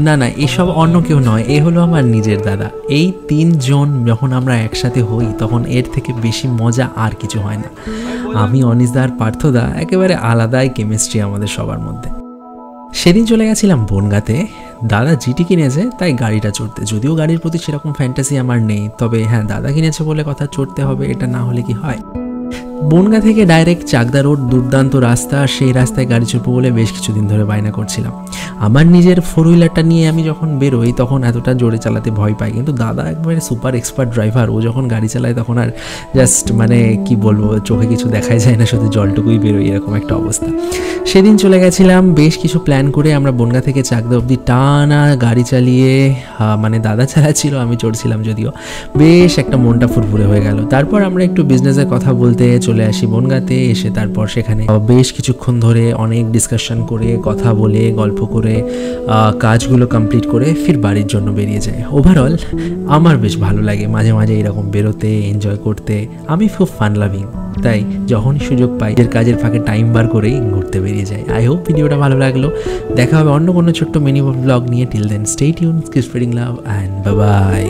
না না, এসব অন্য কেউ নয়, এ হলো আমার নিজের দাদা। এই 3 জন যখন আমরা একসাথে হই তখন এর থেকে বেশি মজা আর কিছু হয় না। আমি, অনিশদা আর পার্থদা একেবারে আলাদাই কেমিস্ট্রি আমাদের সবার মধ্যে। সেদিন চলে গেছিলাম বনগাঁতে, দাদা জিটি কিনেছে তাই গাড়িটা চড়তে। যদিও গাড়ির প্রতি সেরকম ফ্যান্টাসি আমার নেই, তবে হ্যাঁ, দাদা কিনেছে বলে কথা, চড়তে হবে, এটা না হলে কি হয়। বনগাঁ থেকে ডাইরেক্ট চাকদা রোড, দুর্দান্ত রাস্তা। সেই রাস্তায় গাড়ি চড়বো বলে বেশ কিছুদিন ধরে বায়না করছিলাম। আমার নিজের 4 হুইলারটা নিয়ে আমি যখন বেরোই তখন এতটা জোরে চালাতে ভয় পাই, কিন্তু দাদা একবারে সুপার এক্সপার্ট ড্রাইভার। ও যখন গাড়ি চালায় তখন আর জাস্ট মানে কি বলবো, চোখে কিছু দেখাই যায় না, শুধু জলটুকুই বেরোয়, এরকম একটা অবস্থা। সেদিন চলে গেছিলাম বেশ কিছু প্ল্যান করে। আমরা বনগাঁ থেকে চাকদা অবধি টানা গাড়ি চালিয়ে, মানে দাদা চালাচ্ছিল, আমি চড়ছিলাম যদিও। বেশ একটা মনটা ফুরফুরে হয়ে গেল। তারপর আমরা একটু বিজনেসের কথা বলতে চলে আসি বনগাঁতে। এসে তারপর সেখানে বেশ কিছুক্ষণ ধরে অনেক ডিসকাশন করে, কথা বলে, গল্প করে, কাজগুলো কমপ্লিট করে ফির বাড়ির জন্য বেরিয়ে যায়। ওভারঅল আমার বেশ ভালো লাগে মাঝে মাঝে এরকম বেরোতে, এনজয় করতে। আমি খুব ফান লাভিং, তাই যখন সুযোগ পাই কাজের ফাঁকে টাইম বার করেই ঘুরতে বেরিয়ে যায়। আই হোপ ভিডিওটা ভালো লাগলো। দেখা হবে অন্য কোনো ছোট্ট মিনি ব্লগ নিয়ে। Till then stay tune, keep spreading love and bye by.